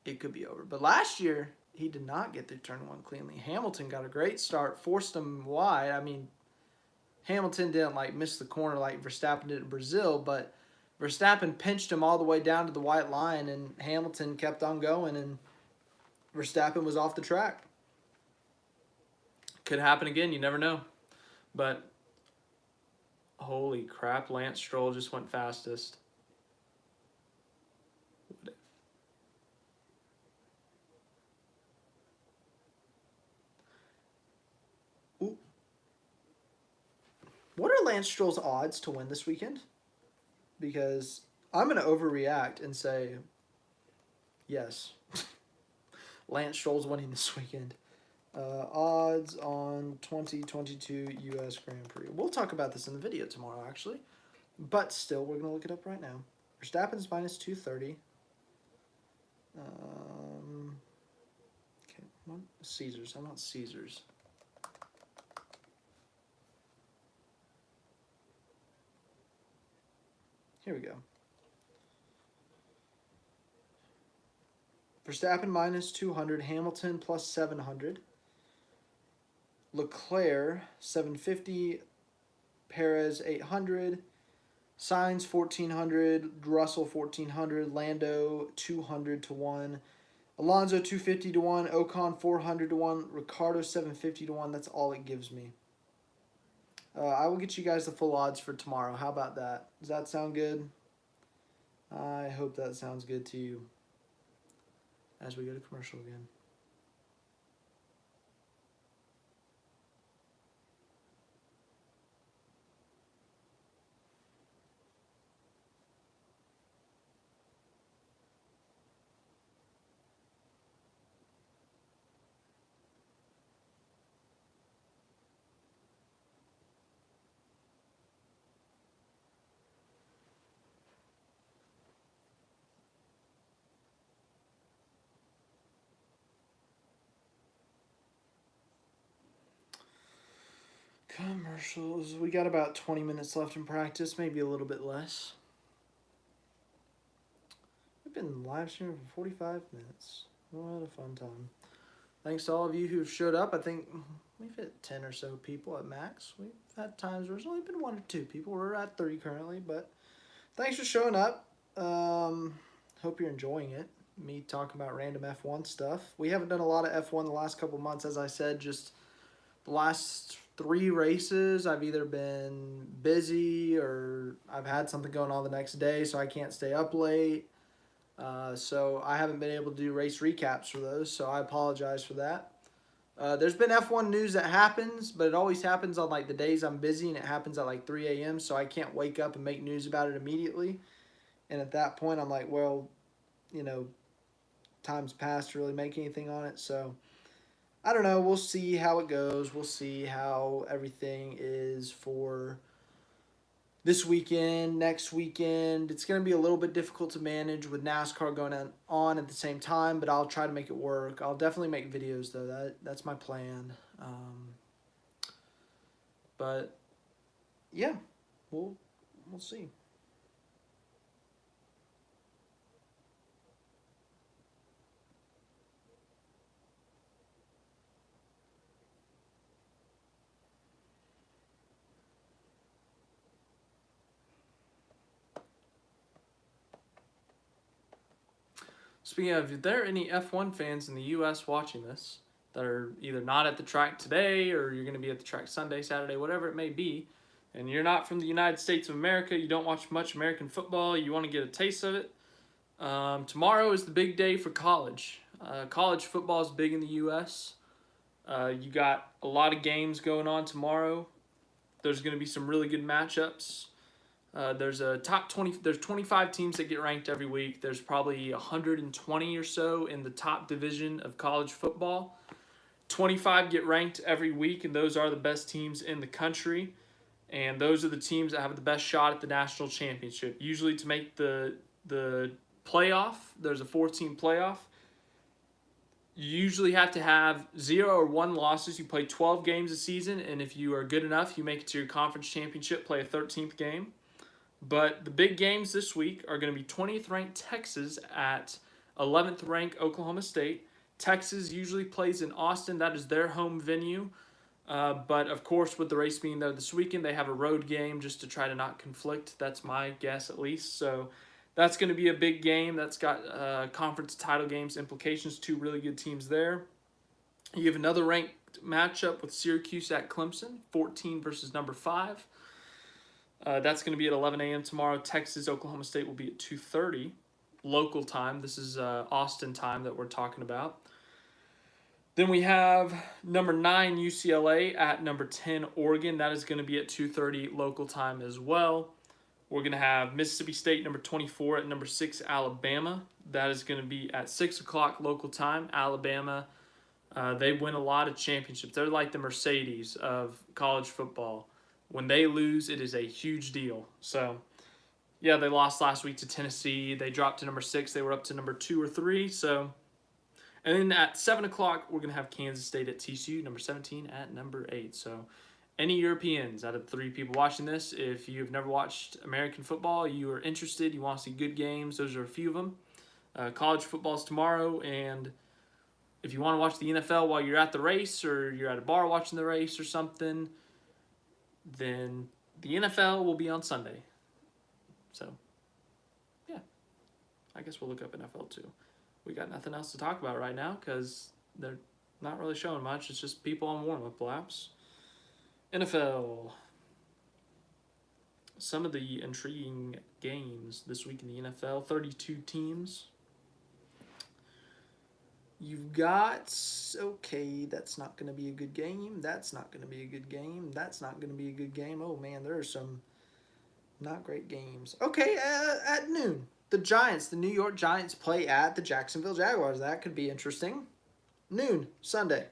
it could be over. But last year, he did not get through turn 1 cleanly. Hamilton got a great start, forced him wide. I mean, Hamilton didn't miss the corner like Verstappen did in Brazil, but Verstappen pinched him all the way down to the white line, and Hamilton kept on going, and Verstappen was off the track. Could happen again, you never know. But holy crap, Lance Stroll just went fastest. Ooh. What are Lance Stroll's odds to win this weekend? Because I'm going to overreact and say, yes, Lance Stroll's winning this weekend. Odds on 2022 US Grand Prix. We'll talk about this in the video tomorrow, actually. But still, we're going to look it up right now. Verstappen's minus 230. Okay, what? Caesars. I want Caesars. Here we go. Verstappen minus 200. Hamilton plus 700. Leclerc 750. Perez 800. Sainz 1400. Russell 1400. Lando 200 to 1. Alonso 250 to 1. Ocon 400 to 1. Ricardo 750 to 1. That's all it gives me. I will get you guys the full odds for tomorrow. How about that? Does that sound good? I hope that sounds good to you. As we go to commercial again. Commercials. We got about 20 minutes left in practice, maybe a little bit less. We've been live streaming for 45 minutes. What a fun time. Thanks to all of you who have showed up. I think we've hit 10 or so people at max. We've had times where it's only been 1 or 2 people. We're at 3 currently, but thanks for showing up. Hope you're enjoying it. me talking about random F1 stuff. We haven't done a lot of F1 the last couple months, as I said. Just the last 3 races, I've either been busy or I've had something going on the next day, so I can't stay up late. So I haven't been able to do race recaps for those, so I apologize for that. There's been F1 news that happens, but it always happens on like the days I'm busy, and it happens at like 3 a.m., so I can't wake up and make news about it immediately. And at that point, I'm like, well, you know, time's past to really make anything on it. So I don't know. We'll see how it goes. We'll see how everything is for this weekend, next weekend. It's going to be a little bit difficult to manage with NASCAR going on at the same time, but I'll try to make it work. I'll definitely make videos, though. That's my plan. But yeah, we'll see. Speaking of, if there are any F1 fans in the U.S. watching this that are either not at the track today or you're going to be at the track Sunday, Saturday, whatever it may be, and you're not from the United States of America, you don't watch much American football, you want to get a taste of it, tomorrow is the big day for college. College football is big in the U.S. You got a lot of games going on tomorrow. There's going to be some really good matchups. There's a top 20. There's 25 teams that get ranked every week. There's probably 120 or so in the top division of college football. 25 get ranked every week, and those are the best teams in the country. And those are the teams that have the best shot at the national championship. Usually, to make the playoff, there's a 4-team playoff. You usually have to have 0 or 1 losses. You play 12 games a season, and if you are good enough, you make it to your conference championship, play a 13th game. But the big games this week are going to be 20th ranked Texas at 11th ranked Oklahoma State. Texas usually plays in Austin. That is their home venue. But of course, with the race being there this weekend, they have a road game just to try to not conflict. That's my guess, at least. So that's going to be a big game. That's got conference title games implications. 2 really good teams there. You have another ranked matchup with Syracuse at Clemson, 14 versus number 5. That's going to be at 11 a.m. tomorrow. Texas, Oklahoma State will be at 2:30 local time. This is Austin time that we're talking about. Then we have number 9 UCLA at number 10 Oregon. That is going to be at 2:30 local time as well. We're going to have Mississippi State number 24 at number 6 Alabama. That is going to be at 6 o'clock local time. Alabama, they win a lot of championships. They're like the Mercedes of college football. When they lose, it is a huge deal. So, yeah, they lost last week to Tennessee. They dropped to number 6. They were up to number 2 or 3. So, and then at 7 o'clock, we're going to have Kansas State at TCU, number 17 at number 8. So, any Europeans out of the 3 people watching this, if you've never watched American football, you are interested, you want to see good games, those are a few of them. College football is tomorrow, and if you want to watch the NFL while you're at the race or you're at a bar watching the race or something, then the NFL will be on Sunday. So, yeah, I guess we'll look up NFL too. We got nothing else to talk about right now because they're not really showing much. It's just people on warm-up laps. NFL. Some of the intriguing games this week in the NFL. 32 teams. You've got, okay, that's not going to be a good game. That's not going to be a good game. That's not going to be a good game. Oh, man, there are some not great games. Okay, at noon, the Giants, the New York Giants play at the Jacksonville Jaguars. That could be interesting. Noon, Sunday.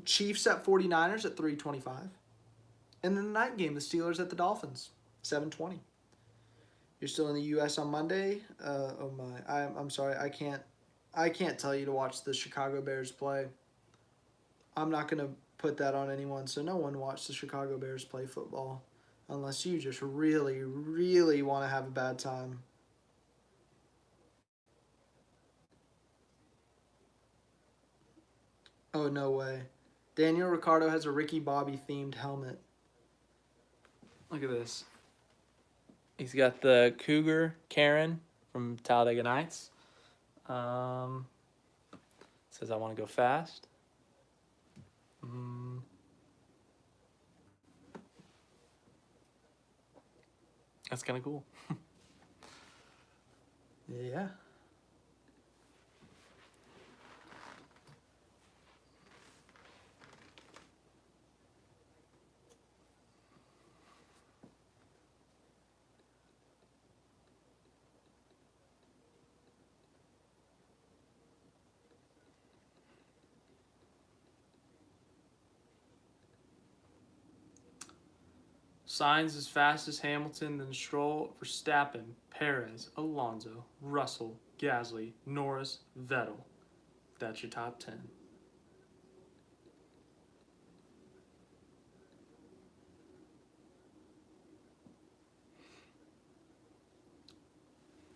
Chiefs at 49ers at 3:25. And then the night game, the Steelers at the Dolphins, 7:20. You're still in the U.S. on Monday. Oh my! I'm sorry. I can't tell you to watch the Chicago Bears play. I'm not gonna put that on anyone. So no one watch the Chicago Bears play football, unless you just really, really want to have a bad time. Oh no way! Daniel Ricciardo has a Ricky Bobby themed helmet. Look at this. He's got the Cougar Karen from Talladega Nights. Says I want to go fast. That's kind of cool. Yeah. Signs as fast as Hamilton, then Stroll, Verstappen, Perez, Alonso, Russell, Gasly, Norris, Vettel. That's your top 10.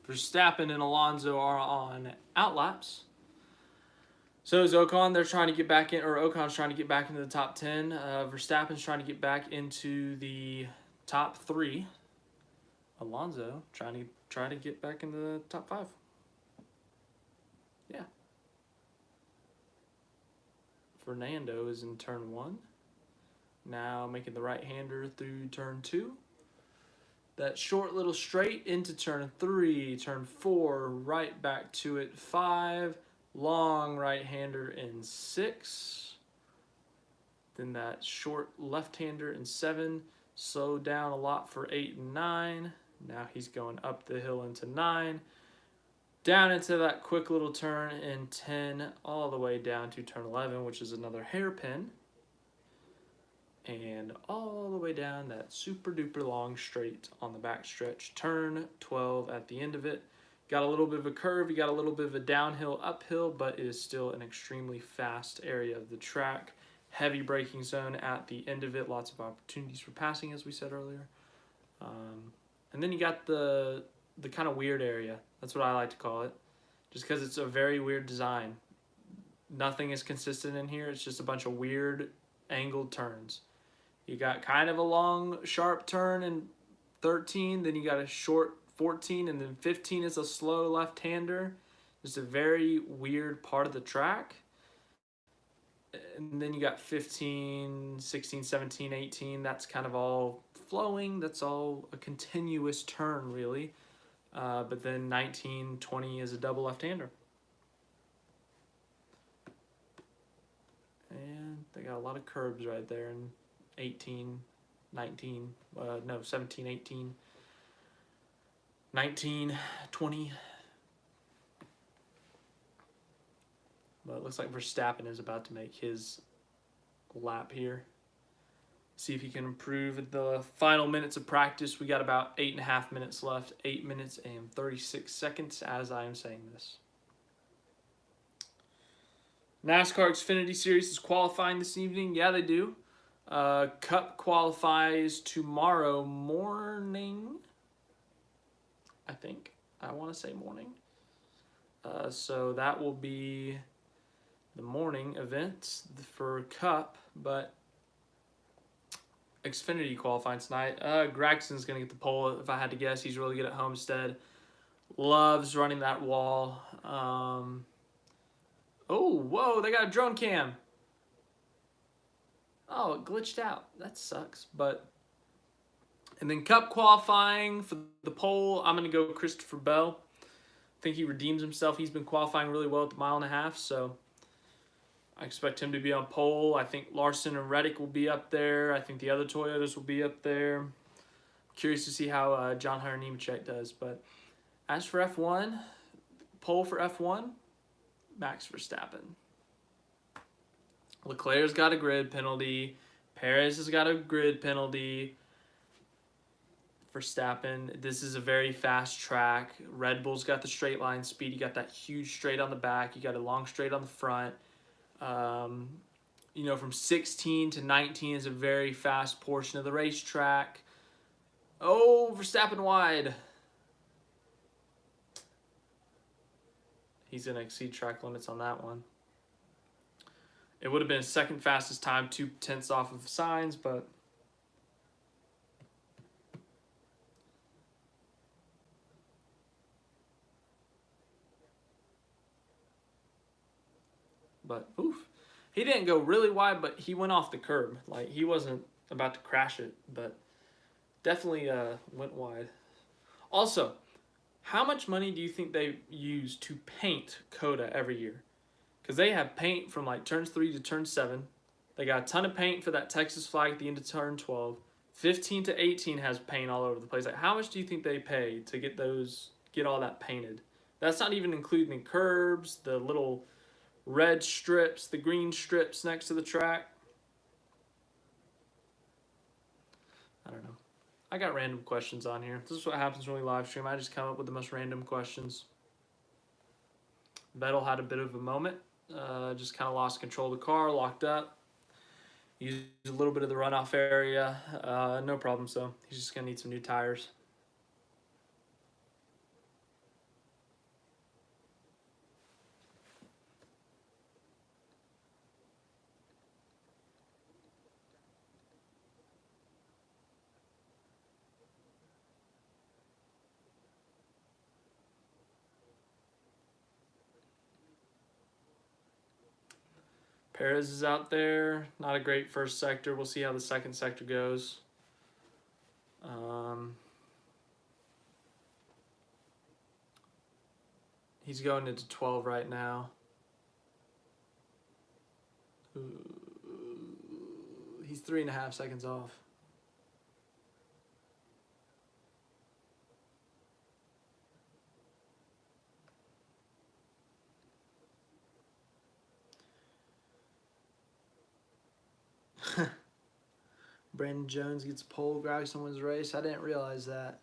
Verstappen and Alonso are on outlaps. So is Ocon. They're trying to get back in, or Ocon's trying to get back into the top 10. Verstappen's trying to get back into the top 3. Alonso trying to get back into the top 5. Yeah. Fernando is in turn 1. Now making the right-hander through turn 2. That short little straight into turn 3, turn 4, right back to it, 5, long right-hander in 6. Then that short left-hander in 7, slowed down a lot for 8 and 9. Now he's going up the hill into 9, down into that quick little turn in 10, all the way down to turn 11, which is another hairpin. And all the way down that super duper long straight on the back stretch. Turn 12 at the end of it. Got a little bit of a curve, you got a little bit of a downhill, uphill, but it is still an extremely fast area of the track. Heavy braking zone at the end of it, lots of opportunities for passing, as we said earlier. And then you got the kind of weird area. That's what I like to call it, just because it's a very weird design. Nothing is consistent in here. It's just a bunch of weird angled turns. You got kind of a long, sharp turn in 13, then you got a short 14, and then 15 is a slow left-hander. Just a very weird part of the track. And then you got 15, 16, 17, 18. That's kind of all flowing. That's all a continuous turn, really. But then 19, 20 is a double left-hander. And they got a lot of curbs right there in 18, 19, 17, 18, 19, 20. But it looks like Verstappen is about to make his lap here. See if he can improve at the final minutes of practice. We got about 8.5 minutes left. 8 minutes and 36 seconds as I am saying this. NASCAR Xfinity Series is qualifying this evening. Yeah, they do. Cup qualifies tomorrow morning. I think. I want to say morning. So that will be the morning event for Cup, but Xfinity qualifying tonight. Gregson's going to get the pole, if I had to guess. He's really good at Homestead. Loves running that wall. Oh, whoa, they got a drone cam. Oh, it glitched out. That sucks. And then Cup qualifying for the pole, I'm going to go Christopher Bell. I think he redeems himself. He's been qualifying really well at the 1.5 miles, so I expect him to be on pole. I think Larson and Reddick will be up there. I think the other Toyotas will be up there. Curious to see how John Hunter Nemechek does. But as for F1, pole for F1, Max Verstappen. Leclerc's got a grid penalty. Perez has got a grid penalty. Verstappen, this is a very fast track. Red Bull's got the straight line speed. You got that huge straight on the back. You got a long straight on the front. From 16 to 19 is a very fast portion of the racetrack. Oh, Verstappen wide. He's going to exceed track limits on that one. It would have been his second fastest time, 2/10 off of Sainz, but but oof. He didn't go really wide, but he went off the curb. Like, he wasn't about to crash it, but definitely went wide. Also, how much money do you think they use to paint COTA every year? Because they have paint from like turns 3 to turn 7. They got a ton of paint for that Texas flag at the end of turn 12. 15 to 18 has paint all over the place. Like, how much do you think they pay to get all that painted? That's not even including the curbs, the little red strips, the green strips next to the track. I don't know. I got random questions on here. This is what happens when we live stream. I just come up with the most random questions. Vettel had a bit of a moment. Just kind of lost control of the car, locked up. Used a little bit of the runoff area. No problem, so he's just going to need some new tires. Perez is out there. Not a great first sector. We'll see how the second sector goes. He's going into 12 right now. He's 3.5 seconds off. Brandon Jones gets pole, Gragson wins race. I didn't realize that.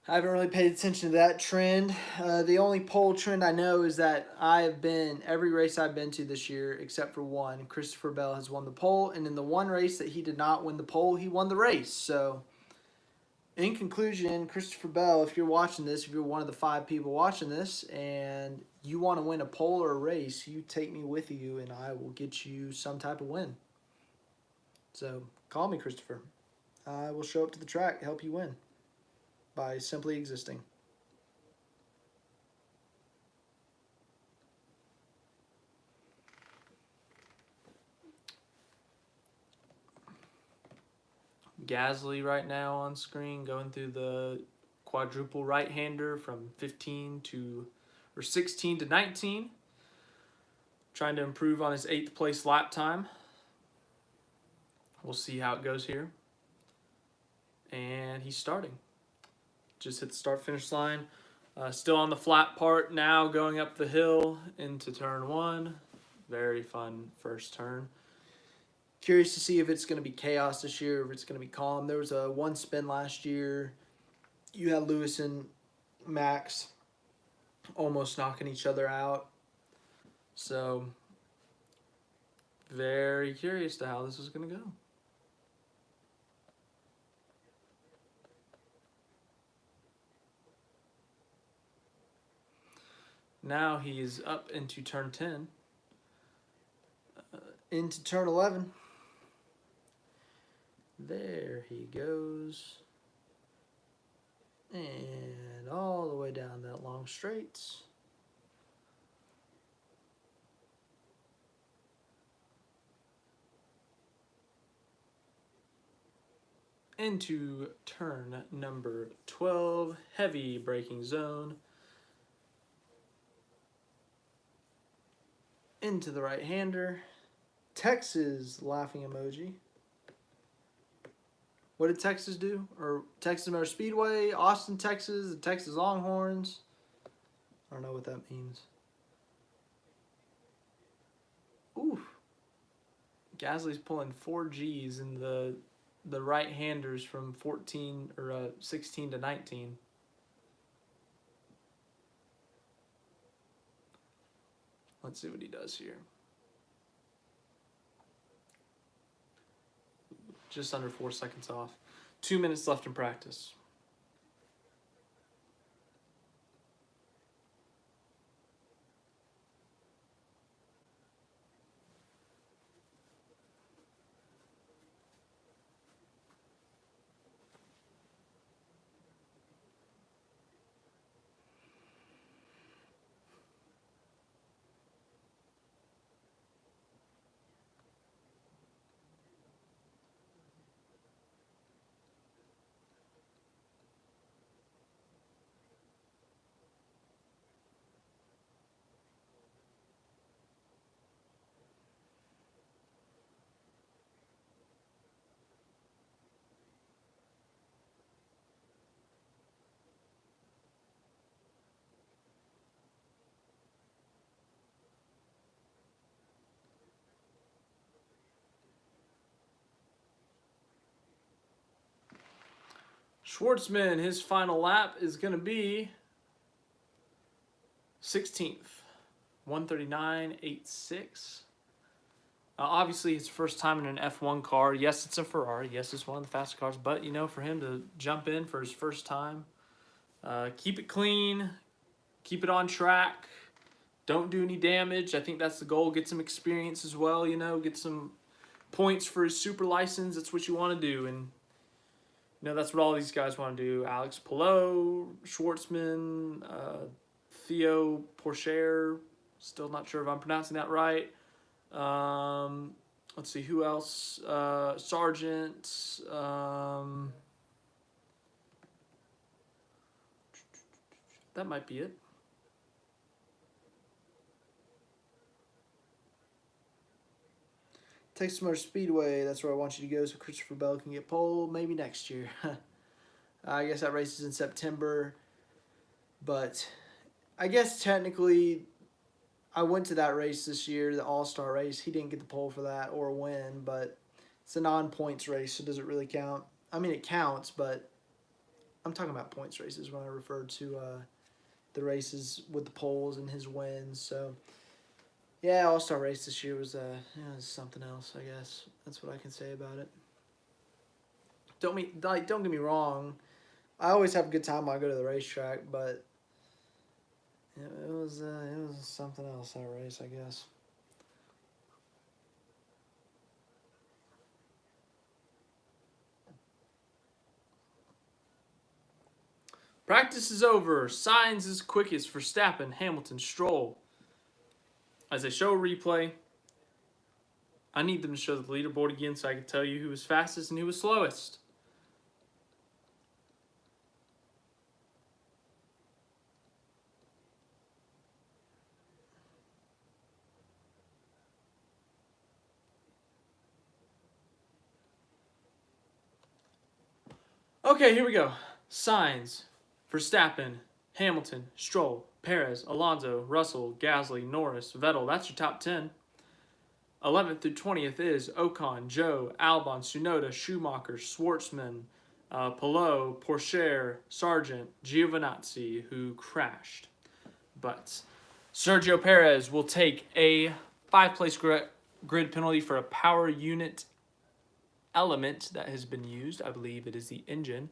I haven't really paid attention to that trend. The only pole trend I know is that every race I've been to this year, except for one, Christopher Bell has won the pole. And in the one race that he did not win the pole, he won the race. So, in conclusion, Christopher Bell, if you're watching this, if you're one of the 5 people watching this, and you want to win a pole or a race, you take me with you, and I will get you some type of win. So, call me, Christopher. I will show up to the track to help you win by simply existing. Gasly right now on screen going through the quadruple right-hander from 16 to 19. Trying to improve on his 8th place lap time. We'll see how it goes here. And he's starting. Just hit the start-finish line. Still on the flat part now, going up the hill into turn 1. Very fun first turn. Curious to see if it's going to be chaos this year, if it's going to be calm. There was a one spin last year. You had Lewis and Max almost knocking each other out. So, very curious to how this is going to go. Now he's up into turn 10. Into turn 11. There he goes. And all the way down that long straight. Into turn number 12. Heavy braking zone. Into the right-hander. Texas laughing emoji. What did Texas do? Or Texas Motor Speedway, Austin, Texas, the Texas Longhorns. I don't know what that means. Ooh. Gasly's pulling 4 Gs in the right-handers from 16 to 19. Let's see what he does here. Just under 4 seconds off. 2 minutes left in practice. Schwartzman, his final lap is going to be 16th, 139.86. Obviously, his first time in an F1 car. Yes, it's a Ferrari. Yes, it's one of the fastest cars. But, for him to jump in for his first time, keep it clean, keep it on track, don't do any damage. I think that's the goal. Get some experience as well, get some points for his super license. That's what you want to do. And, that's what all these guys want to do. Alex Palou, Schwartzman, Theo Porcher. Still not sure if I'm pronouncing that right. Let's see, who else? Sargent. That might be it. Texas Motor Speedway, that's where I want you to go so Christopher Bell can get pole maybe next year. I guess that race is in September. But I guess technically I went to that race this year, the All-Star race. He didn't get the pole for that or win, but it's a non-points race, so does it really count? I mean, it counts, but I'm talking about points races when I refer to the races with the poles and his wins. So, yeah, All-Star race this year was something else, I guess. That's what I can say about it. Don't get me wrong. I always have a good time when I go to the racetrack, but it was something else, that race, I guess. Practice is over. Sainz is quickest for Verstappen, Hamilton, Stroll. As they show a replay, I need them to show the leaderboard again so I can tell you who was fastest and who was slowest. Okay, here we go. Sainz, Verstappen, Hamilton, Stroll, Perez, Alonso, Russell, Gasly, Norris, Vettel. That's your top 10. 11th through 20th is Ocon, Joe, Albon, Tsunoda, Schumacher, Schwartzman, Palou, Porcher, Sargent, Giovinazzi, who crashed. But Sergio Perez will take a 5-place grid penalty for a power unit element that has been used. I believe it is the engine.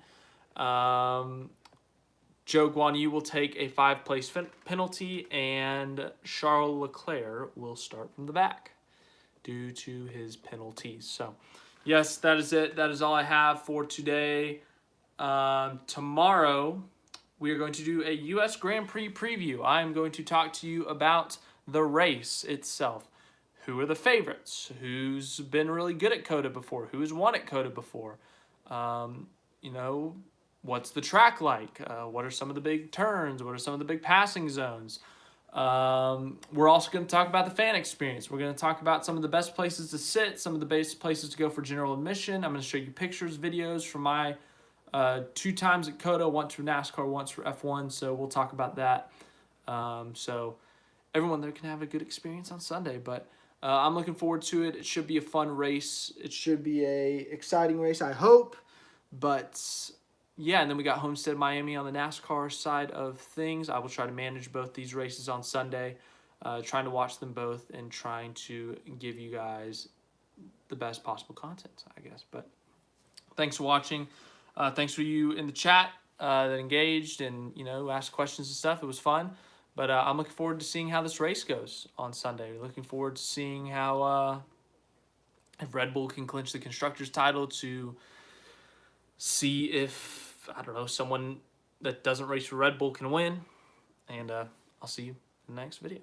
Joe Guan Yu will take a 5-place penalty, and Charles Leclerc will start from the back due to his penalties. So, yes, that is it. That is all I have for today. Tomorrow, we are going to do a US Grand Prix preview. I am going to talk to you about the race itself. Who are the favorites? Who's been really good at COTA before? Who's won at COTA before? What's the track like? What are some of the big turns? What are some of the big passing zones? We're also going to talk about the fan experience. We're going to talk about some of the best places to sit, some of the best places to go for general admission. I'm going to show you pictures, videos from my 2 times at COTA, once for NASCAR, once for F1. So we'll talk about that. So everyone there can have a good experience on Sunday. But I'm looking forward to it. It should be a fun race. It should be a exciting race, I hope. But yeah, and then we got Homestead Miami on the NASCAR side of things. I will try to manage both these races on Sunday, trying to watch them both and trying to give you guys the best possible content, I guess. But thanks for watching. Thanks for you in the chat that engaged and, asked questions and stuff. It was fun. But I'm looking forward to seeing how this race goes on Sunday. Looking forward to seeing how if Red Bull can clinch the Constructors' title, to see if, someone that doesn't race for Red Bull can win. And I'll see you in the next video.